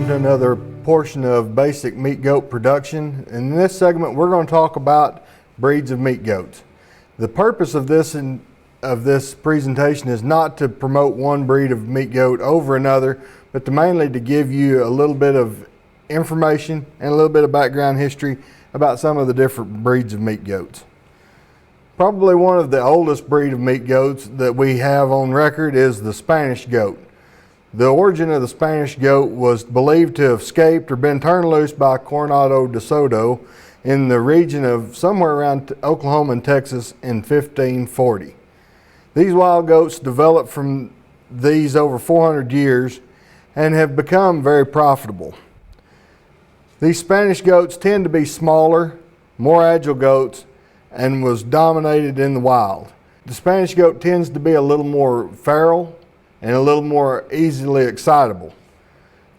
welcome to another portion of basic meat goat production. In this segment, we're going to talk about breeds of meat goats. The purpose of this presentation is not to promote one breed of meat goat over another, but mainly to give you a little bit of information and a little bit of background history about some of the different breeds of meat goats. Probably one of the oldest breed of meat goats that we have on record is the Spanish goat. The origin of the Spanish goat was believed to have escaped or been turned loose by Coronado de Soto in the region of somewhere around Oklahoma and Texas in 1540. These wild goats developed from these over 400 years and have become very profitable. These Spanish goats tend to be smaller, more agile goats, and was dominated in the wild. The Spanish goat tends to be a little more feral and a little more easily excitable.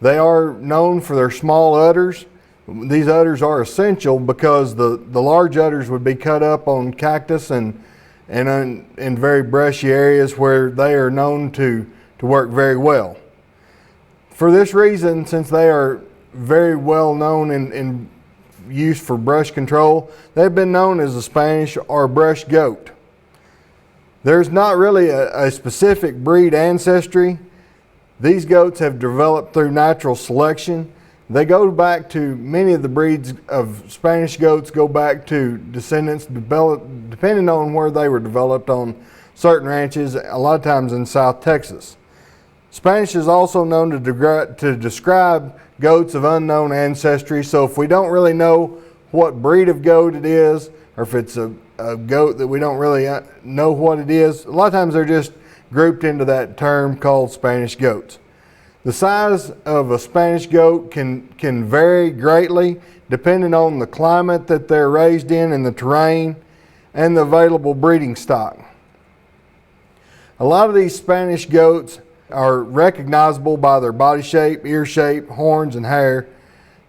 They are known for their small udders. These udders are essential because the large udders would be cut up on cactus and in very brushy areas where they are known to work very well. For this reason, since they are very well known in use for brush control, they've been known as a Spanish or brush goat. There's not really a specific breed ancestry. These goats have developed through natural selection. They go back to, many of the breeds of Spanish goats go back to descendants developed depending on where they were developed on certain ranches, a lot of times in South Texas. Spanish is also known to describe goats of unknown ancestry, so if we don't really know what breed of goat it is, or if it's a goat that we don't really know what it is, a lot of times they're just grouped into that term called Spanish goats. The size of a Spanish goat can vary greatly depending on the climate that they're raised in and the terrain and the available breeding stock. A lot of these Spanish goats are recognizable by their body shape, ear shape, horns, and hair,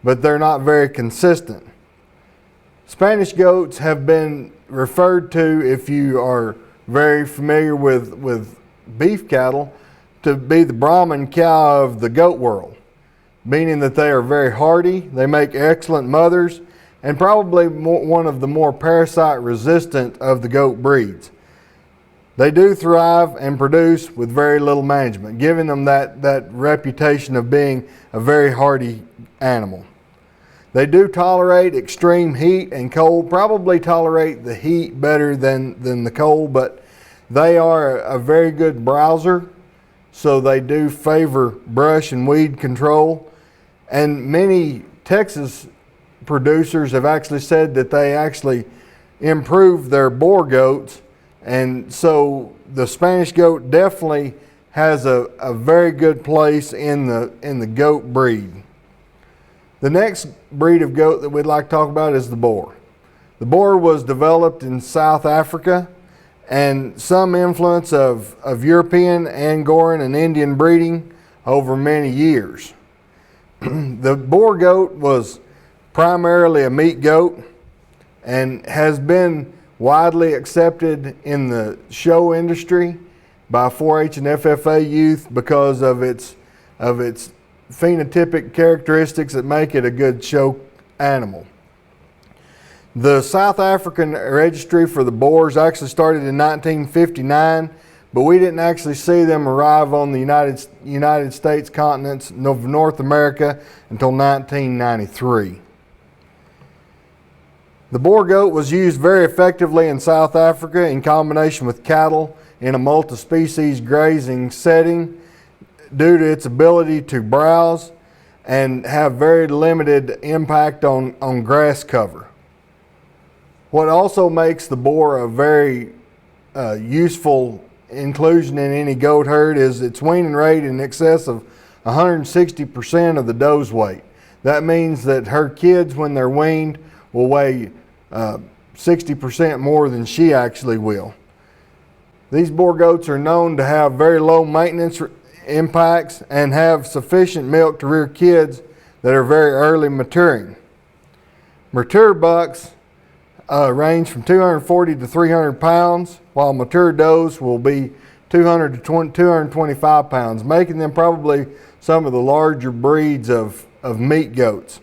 but they're not very consistent. Spanish goats have been referred to, if you are very familiar with beef cattle, to be the Brahman cow of the goat world, meaning that they are very hardy, they make excellent mothers, and probably one of the more parasite resistant of the goat breeds. They do thrive and produce with very little management, giving them that reputation of being a very hardy animal. They do tolerate extreme heat and cold, probably tolerate the heat better than the cold, but they are a very good browser, so they do favor brush and weed control. And many Texas producers have actually said that they actually improve their Boer goats, and so the Spanish goat definitely has a very good place in the goat breed. The next breed of goat that we'd like to talk about is the boar. The boar was developed in South Africa, and some influence of European, Angkoran, and Indian breeding over many years. The Boer goat was primarily a meat goat and has been widely accepted in the show industry by 4-H and FFA youth because of its phenotypic characteristics that make it a good show animal. The South African registry for the boars actually started in 1959, but we didn't actually see them arrive on the United States continents of North America until 1993. The Boer goat was used very effectively in South Africa in combination with cattle in a multi-species grazing setting due to its ability to browse and have very limited impact on grass cover. What also makes the boar a very useful inclusion in any goat herd is its weaning rate in excess of 160% of the doe's weight. That means that her kids, when they're weaned, will weigh 60% more than she actually will. These Boer goats are known to have very low maintenance impacts and have sufficient milk to rear kids that are very early maturing. Mature bucks range from 240 to 300 pounds, while mature does will be 200 to 225 pounds, making them probably some of the larger breeds of meat goats.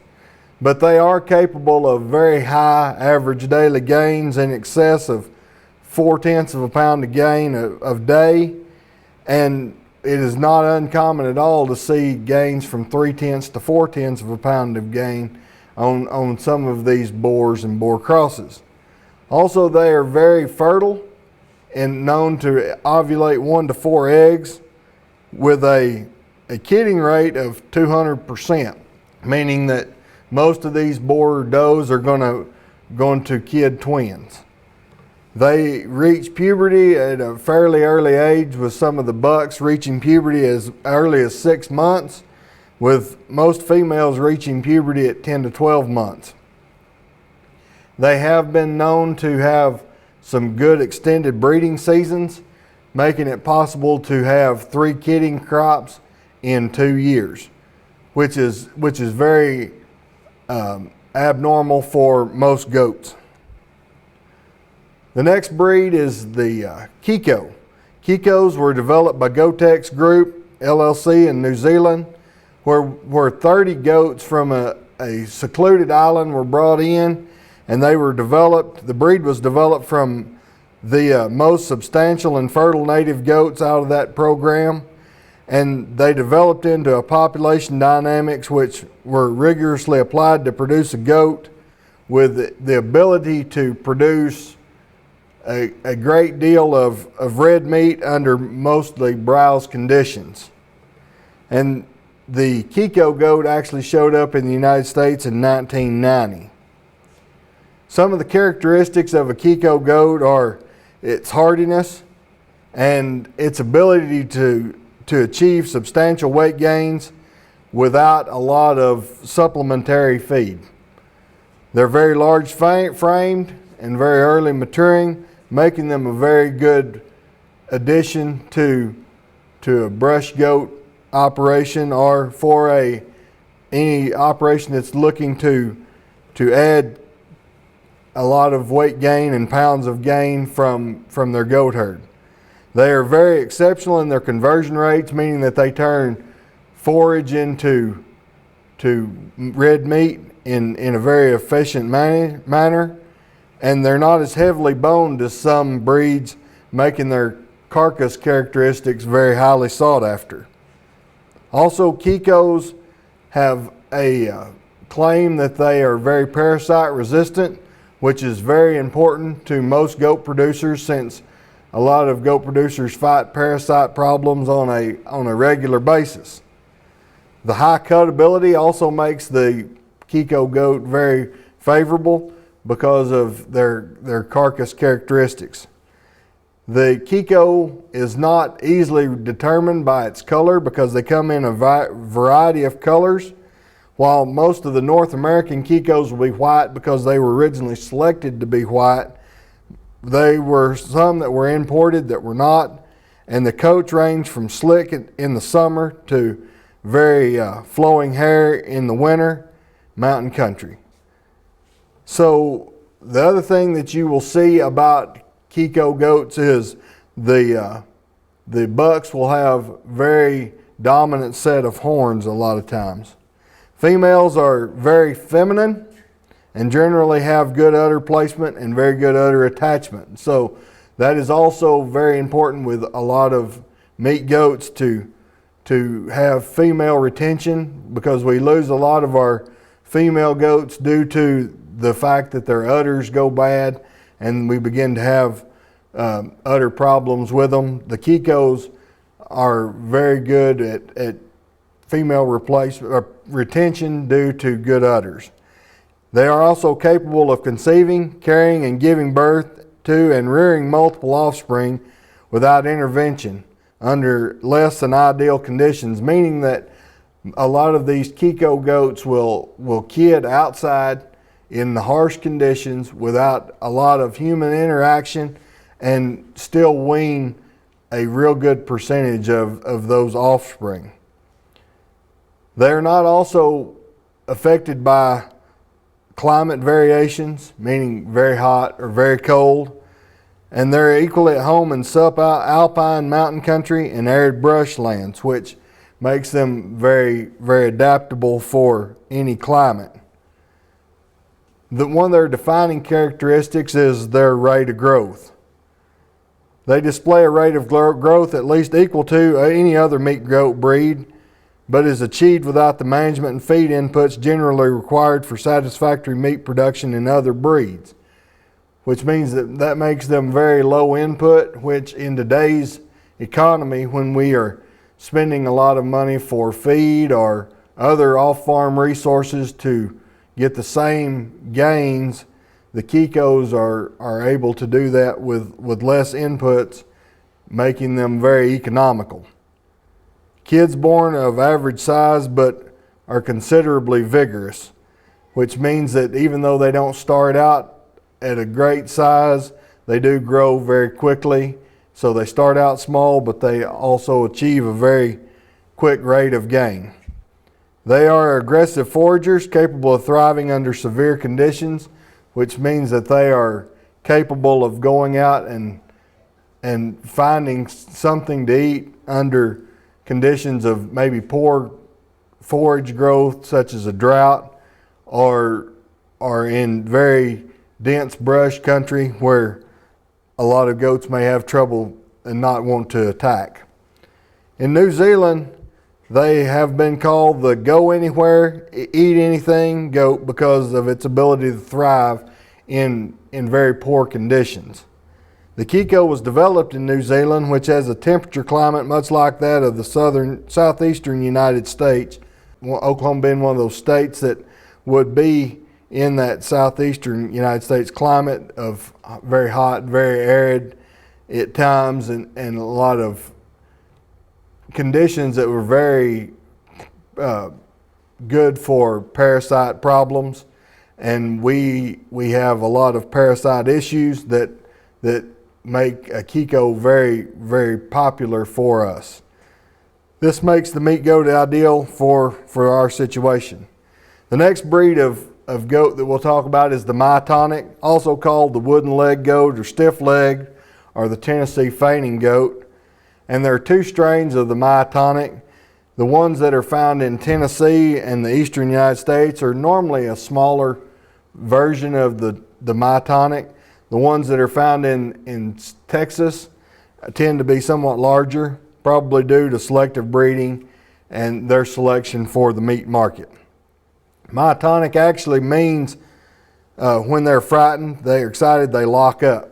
But they are capable of very high average daily gains in excess of 0.4 of a pound a gain of day, and it is not uncommon at all to see gains from 0.3 to 0.4 of a pound of gain on some of these boars and boar crosses. Also, they are very fertile and known to ovulate 1 to 4 eggs with a kidding rate of 200%, meaning that most of these boar does are going to kid twins. They reach puberty at a fairly early age, with some of the bucks reaching puberty as early as 6 months, with most females reaching puberty at 10 to 12 months. They have been known to have some good extended breeding seasons, making it possible to have 3 kidding crops in 2 years, which is very abnormal for most goats. The next breed is the Kiko. Kikos were developed by Goatex Group LLC in New Zealand, where 30 goats from a secluded island were brought in, and they were developed. The breed was developed from the most substantial and fertile native goats out of that program, and they developed into a population dynamics which were rigorously applied to produce a goat with the ability to produce a great deal of red meat under mostly browse conditions. And the Kiko goat actually showed up in the United States in 1990. Some of the characteristics of a Kiko goat are its hardiness and its ability to achieve substantial weight gains without a lot of supplementary feed. They're very large framed and very early maturing, making them a very good addition to a brush goat operation, or for any operation that's looking to add a lot of weight gain and pounds of gain from their goat herd. They are very exceptional in their conversion rates, meaning that they turn forage into red meat in a very efficient manner, and they're not as heavily boned as some breeds, making their carcass characteristics very highly sought after. Also, Kikos have a claim that they are very parasite resistant, which is very important to most goat producers, since a lot of goat producers fight parasite problems on a regular basis. The high cutability also makes the Kiko goat very favorable because of their carcass characteristics. The Kiko is not easily determined by its color because they come in a variety of colors. While most of the North American Kikos will be white because they were originally selected to be white, there were some that were imported that were not, and the coats range from slick in the summer to very flowing hair in the winter, mountain country. So the other thing that you will see about Kiko goats is the bucks will have very dominant set of horns a lot of times. Females are very feminine and generally have good udder placement and very good udder attachment. So that is also very important with a lot of meat goats to have female retention, because we lose a lot of our female goats due to the fact that their udders go bad and we begin to have udder problems with them. The Kikos are very good at female retention due to good udders. They are also capable of conceiving, carrying, and giving birth to and rearing multiple offspring without intervention under less than ideal conditions, meaning that a lot of these Kiko goats will kid outside in the harsh conditions without a lot of human interaction and still wean a real good percentage of those offspring. They're not also affected by climate variations, meaning very hot or very cold, And they're equally at home in subalpine mountain country and arid brushlands, which makes them very, very adaptable for any climate. One of their defining characteristics is their rate of growth. They display a rate of growth at least equal to any other meat goat breed, but is achieved without the management and feed inputs generally required for satisfactory meat production in other breeds, which means that makes them very low input, which in today's economy, when we are spending a lot of money for feed or other off-farm resources to get the same gains, the Kikos are able to do that with less inputs, making them very economical. Kids born of average size but are considerably vigorous, which means that even though they don't start out at a great size, they do grow very quickly. So they start out small, but they also achieve a very quick rate of gain. They are aggressive foragers capable of thriving under severe conditions, which means that they are capable of going out and finding something to eat under conditions of maybe poor forage growth, such as a drought, or in very dense brush country where a lot of goats may have trouble and not want to attack. In New Zealand, they have been called the go anywhere, eat anything goat because of its ability to thrive in very poor conditions. The Kiko was developed in New Zealand, which has a temperature climate much like that of the southeastern United States. Oklahoma being one of those states that would be in that southeastern United States climate of very hot, very arid at times, and a lot of conditions that were very good for parasite problems. And we have a lot of parasite issues that make a Kiko very, very popular for us. This makes the meat goat ideal for our situation. The next breed of goat that we'll talk about is the Myotonic, also called the wooden leg goat or stiff legged, or the Tennessee fainting goat. And there are two strains of the Myotonic. The ones that are found in Tennessee and the eastern United States are normally a smaller version of the Myotonic. The ones that are found in Texas tend to be somewhat larger, probably due to selective breeding and their selection for the meat market. Myotonic actually means when they're frightened, they're excited, they lock up.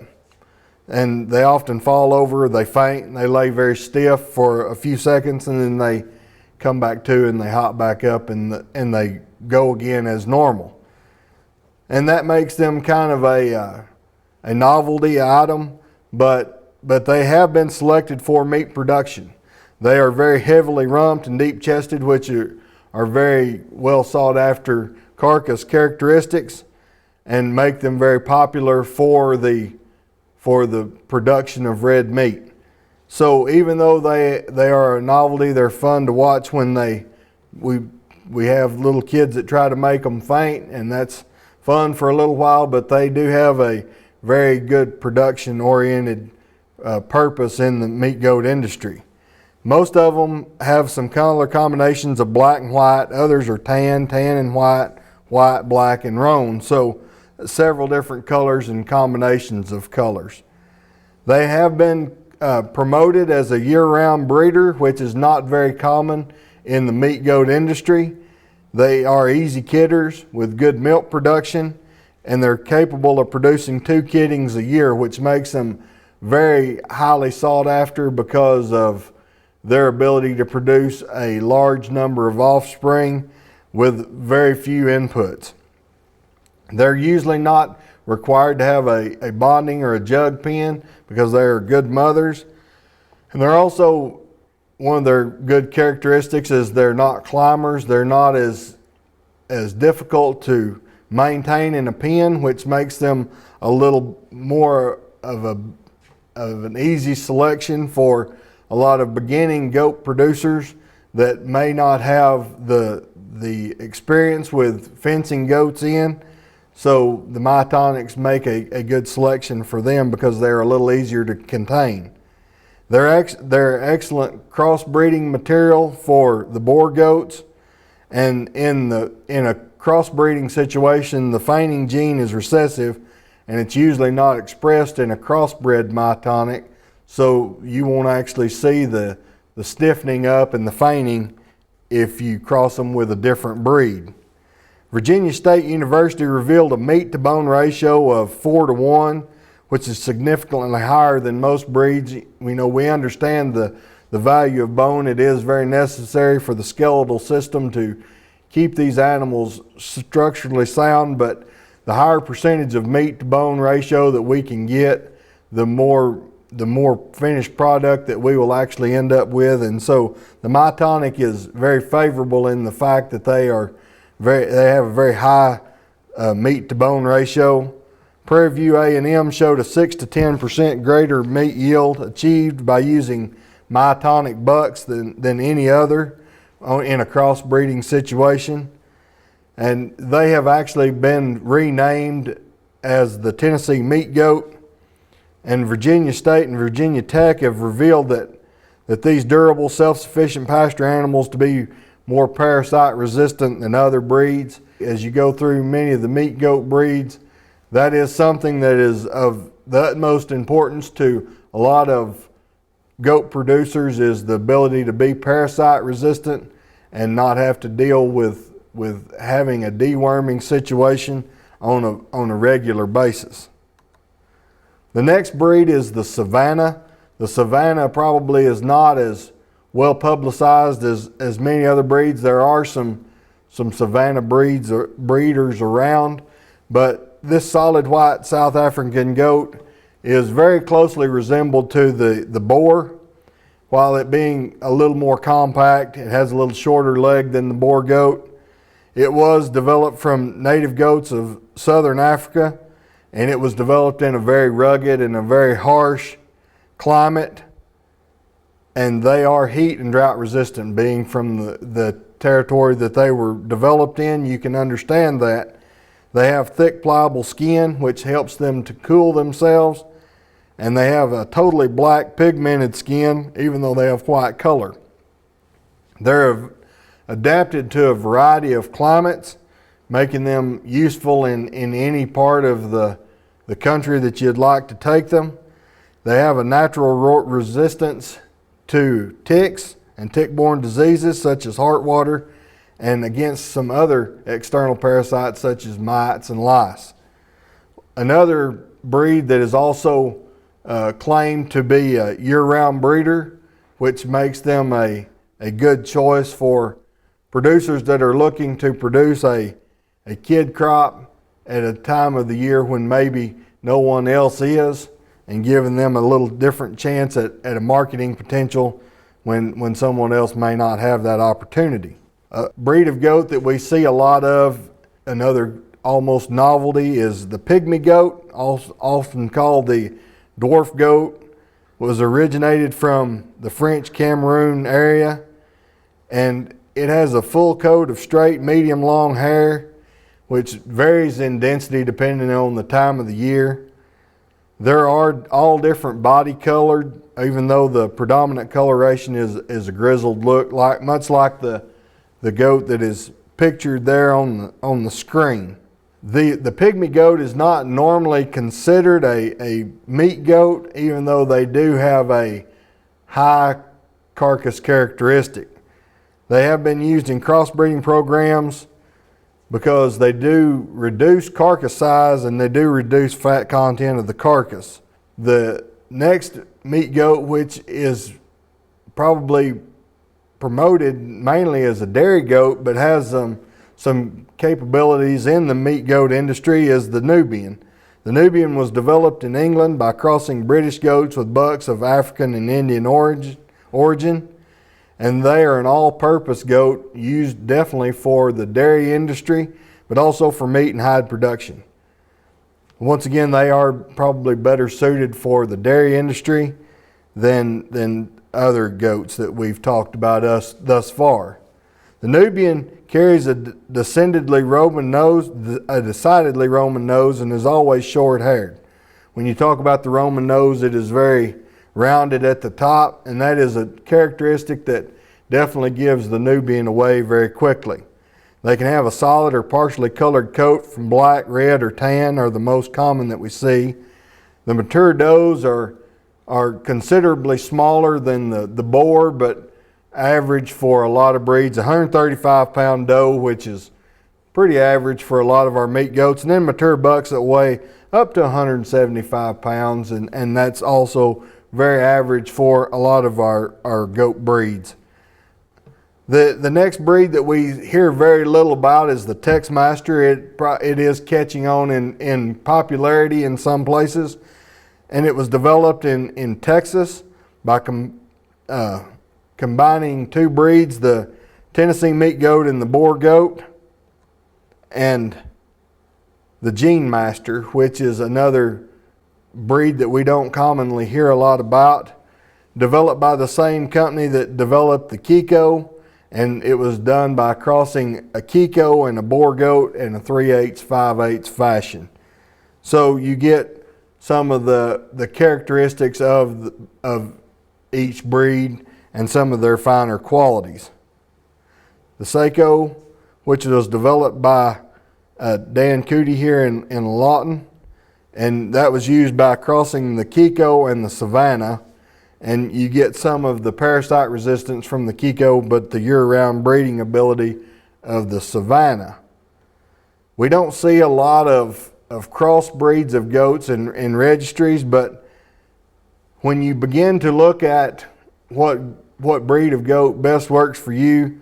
And they often fall over, they faint, and they lay very stiff for a few seconds, and then they come back to and they hop back up and they go again as normal. And that makes them kind of a novelty item, but they have been selected for meat production. They are very heavily rumped and deep chested, which are very well sought after carcass characteristics, and make them very popular for the production of red meat. So even though they are a novelty, they're fun to watch when we have little kids that try to make them faint, and that's fun for a little while, but they do have a very good production-oriented purpose in the meat goat industry. Most of them have some color combinations of black and white. Others are tan and white, white, black, and roan. So several different colors and combinations of colors. They have been promoted as a year-round breeder, which is not very common in the meat goat industry. They are easy kidders with good milk production, and they're capable of producing 2 kiddings a year, which makes them very highly sought after because of their ability to produce a large number of offspring with very few inputs. They're usually not required to have a bonding or a jug pen because they are good mothers. And they're also, one of their good characteristics is they're not climbers. They're not as difficult to maintain in a pen, which makes them a little more of an easy selection for a lot of beginning goat producers that may not have the experience with fencing goats in. So the Myotonics make a good selection for them because they're a little easier to contain. They're excellent crossbreeding material for the Boer Goats, and in a crossbreeding situation, the feigning gene is recessive, and it's usually not expressed in a crossbred Myotonic, so you won't actually see the stiffening up and the feigning if you cross them with a different breed. Virginia State University revealed a meat-to-bone ratio of 4-to-1, which is significantly higher than most breeds. We understand the value of bone. It is very necessary for the skeletal system to keep these animals structurally sound, but the higher percentage of meat-to-bone ratio that we can get, the more finished product that we will actually end up with. And so the Myotonic is very favorable in the fact that they have a very high meat to bone ratio. Prairie View A&M showed a 6 to 10% greater meat yield achieved by using Myotonic bucks than any other in a crossbreeding situation. And they have actually been renamed as the Tennessee Meat Goat. And Virginia State and Virginia Tech have revealed that these durable, self-sufficient pasture animals to be more parasite resistant than other breeds. As you go through many of the meat goat breeds, that is something that is of the utmost importance to a lot of goat producers, is the ability to be parasite resistant and not have to deal with having a deworming situation on a regular basis. The next breed is the Savannah. The Savannah probably is not as well publicized as many other breeds. There are some Savannah breeders around, but this solid white South African goat is very closely resembled to the Boer. While it being a little more compact, it has a little shorter leg than the Boer Goat. It was developed from native goats of southern Africa, and it was developed in a very rugged and a very harsh climate, and they are heat and drought resistant. Being from the territory that they were developed in, you can understand that. They have thick pliable skin which helps them to cool themselves, and they have a totally black pigmented skin even though they have white color. They're adapted to a variety of climates, making them useful in any part of the country that you'd like to take them. They have a natural resistance to ticks and tick-borne diseases such as heartwater, and against some other external parasites such as mites and lice. Another breed that is also claimed to be a year-round breeder, which makes them a good choice for producers that are looking to produce a kid crop at a time of the year when maybe no one else is, and giving them a little different chance at a marketing potential when someone else may not have that opportunity. A breed of goat that we see a lot of, another almost novelty, is the Pygmy goat, often called the dwarf goat. Was originated from the French Cameroon area, and it has a full coat of straight, medium long hair, which varies in density depending on the time of the year. There are all different body colored, even though the predominant coloration is a grizzled look, much like the goat that is pictured there on the screen. The Pygmy goat is not normally considered a meat goat, even though they do have a high carcass characteristic. They have been used in crossbreeding programs because they do reduce carcass size and they do reduce fat content of the carcass. The next meat goat, which is probably promoted mainly as a dairy goat but has some capabilities in the meat goat industry, is the Nubian. The Nubian was developed in England by crossing British goats with bucks of African and Indian origin, and they are an all-purpose goat used definitely for the dairy industry, but also for meat and hide production. Once again, they are probably better suited for the dairy industry than other goats that we've talked about thus far. The Nubian carries a decidedly Roman nose, and is always short-haired. When you talk about the Roman nose, it is very rounded at the top, and that is a characteristic that definitely gives the Nubian away very quickly. They can have a solid or partially colored coat from black, red, or tan are the most common that we see. The mature does are considerably smaller than the boar, but average for a lot of breeds. 135-pound doe, which is pretty average for a lot of our meat goats, and then mature bucks that weigh up to 175 pounds, and that's also very average for a lot of our goat breeds. The next breed that we hear very little about is the Texmaster. It is catching on in popularity in some places, and it was developed in Texas by combining two breeds, the Tennessee meat goat and the Boer Goat, and the Gene Master, which is another breed that we don't commonly hear a lot about, developed by the same company that developed the Kiko, and it was done by crossing a Kiko and a Boer Goat in a 3/8, 5/8 fashion. So you get some of the characteristics of each breed and some of their finer qualities. The Seco, which was developed by Dan Cootie here in Lawton, and that was used by crossing the Kiko and the Savannah, and you get some of the parasite resistance from the Kiko, but the year-round breeding ability of the Savannah. We don't see a lot of crossbreeds of goats in registries, but when you begin to look at what breed of goat best works for you,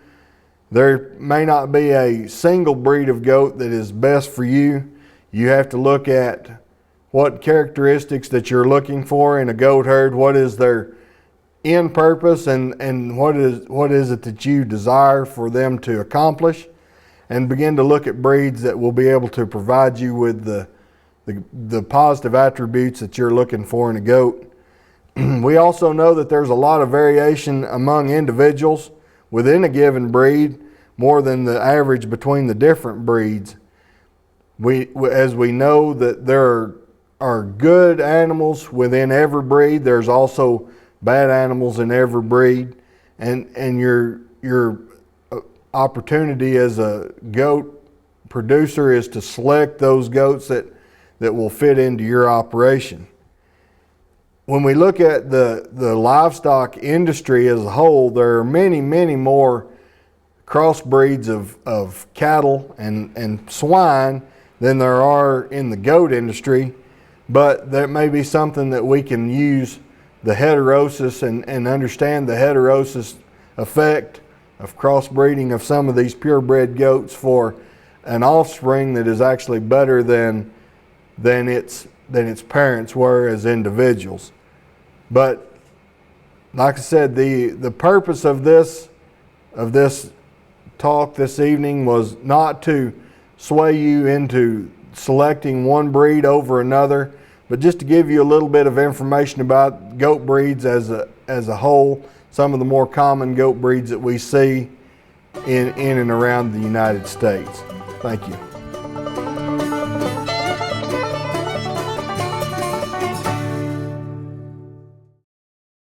there may not be a single breed of goat that is best for you. You have to look at what characteristics that you're looking for in a goat herd, what is their end purpose, and what is it that you desire for them to accomplish, and begin to look at breeds that will be able to provide you with the positive attributes that you're looking for in a goat. We also know that there's a lot of variation among individuals within a given breed, more than the average between the different breeds. As we know that there are good animals within every breed, there's also bad animals in every breed, and your opportunity as a goat producer is to select those goats that will fit into your operation. When we look at the livestock industry as a whole, there are many more crossbreeds of cattle and swine than there are in the goat industry, but that may be something that we can use the heterosis and understand the heterosis effect of crossbreeding of some of these purebred goats for an offspring that is actually better than its parents were as individuals. But like I said, the purpose of this talk this evening was not to sway you into selecting one breed over another, but just to give you a little bit of information about goat breeds as a whole, some of the more common goat breeds that we see in and around the United States. Thank you.